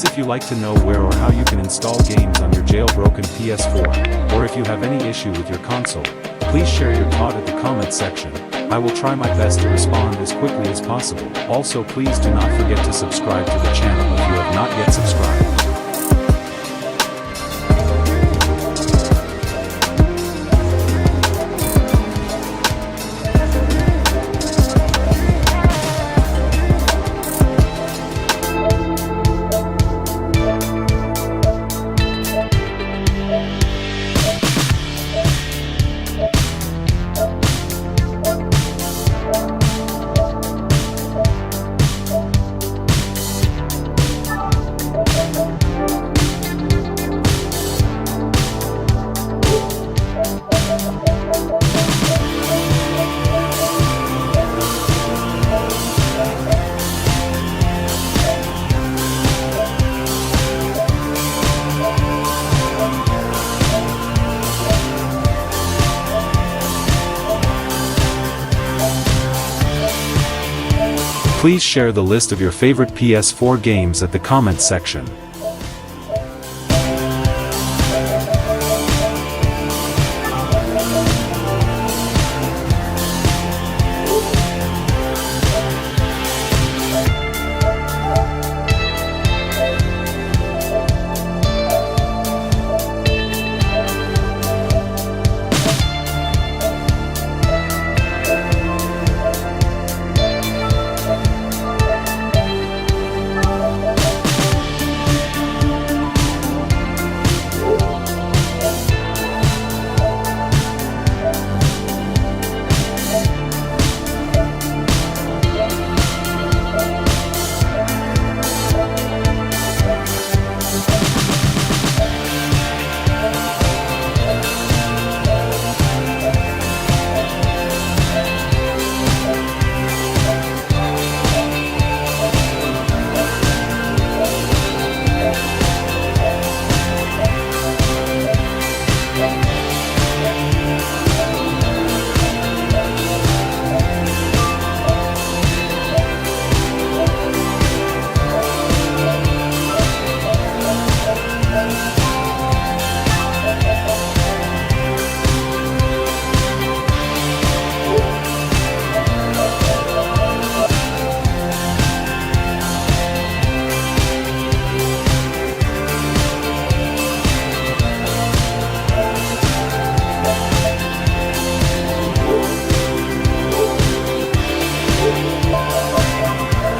Please, if you like to know where or how you can install games on your jailbroken PS4, or if you have any issue with your console, please share your thought at the comment section. I will try my best to respond as quickly as possible. Also, please do not forget to subscribe to the channel if you have not yet subscribed. Please share the list of your favorite PS4 games at the comments section.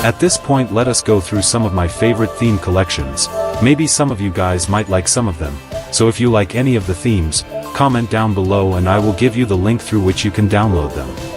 At this point, let us go through some of my favorite theme collections. Maybe some of you guys might like some of them, so if you like any of the themes, comment down below and I will give you the link through which you can download them.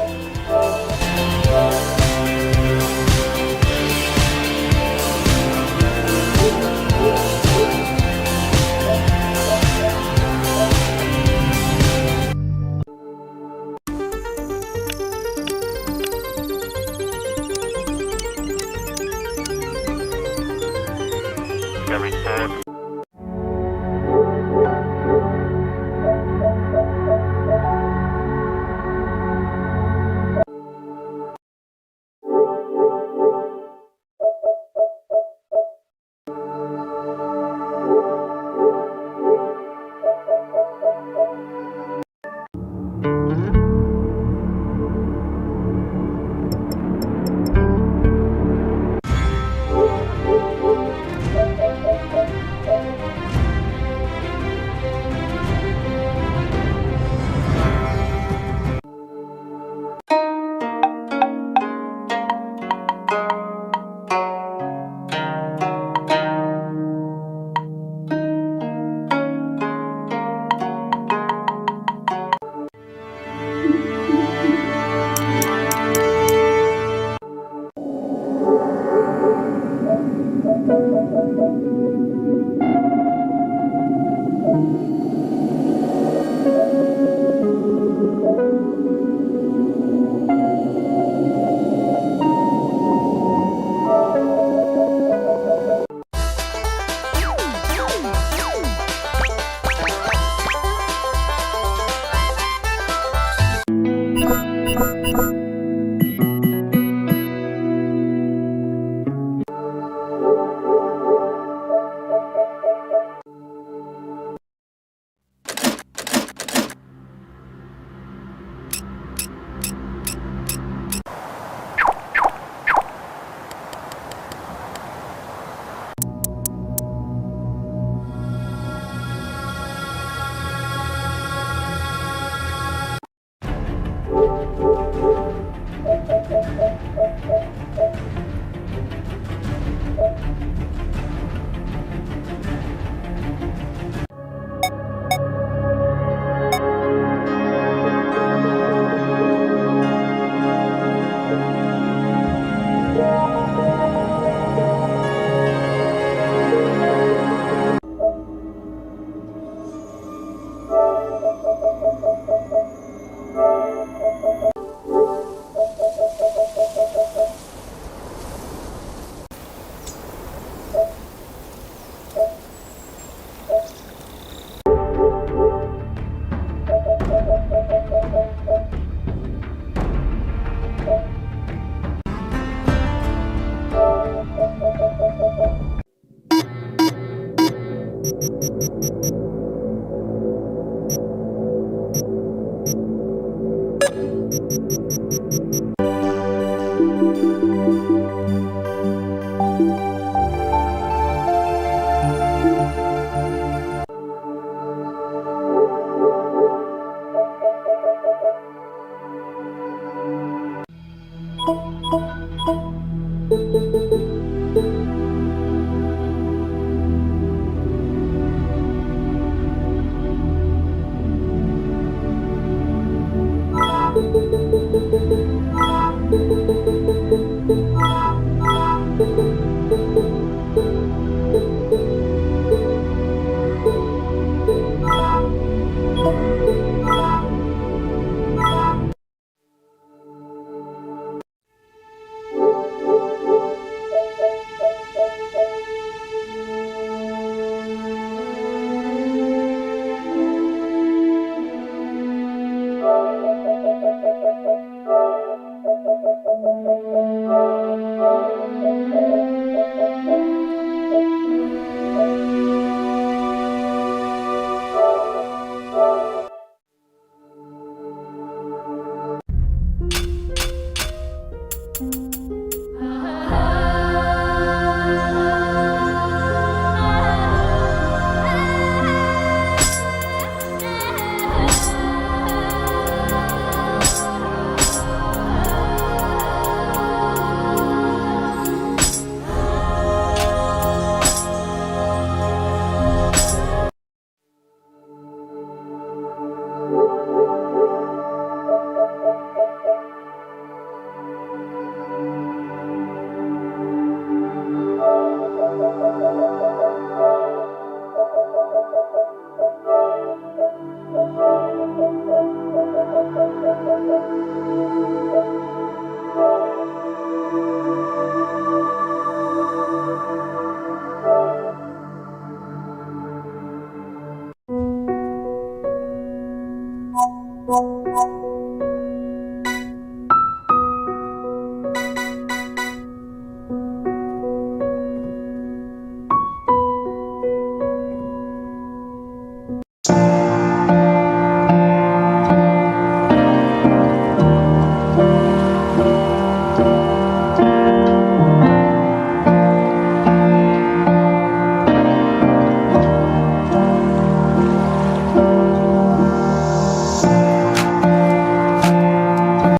you.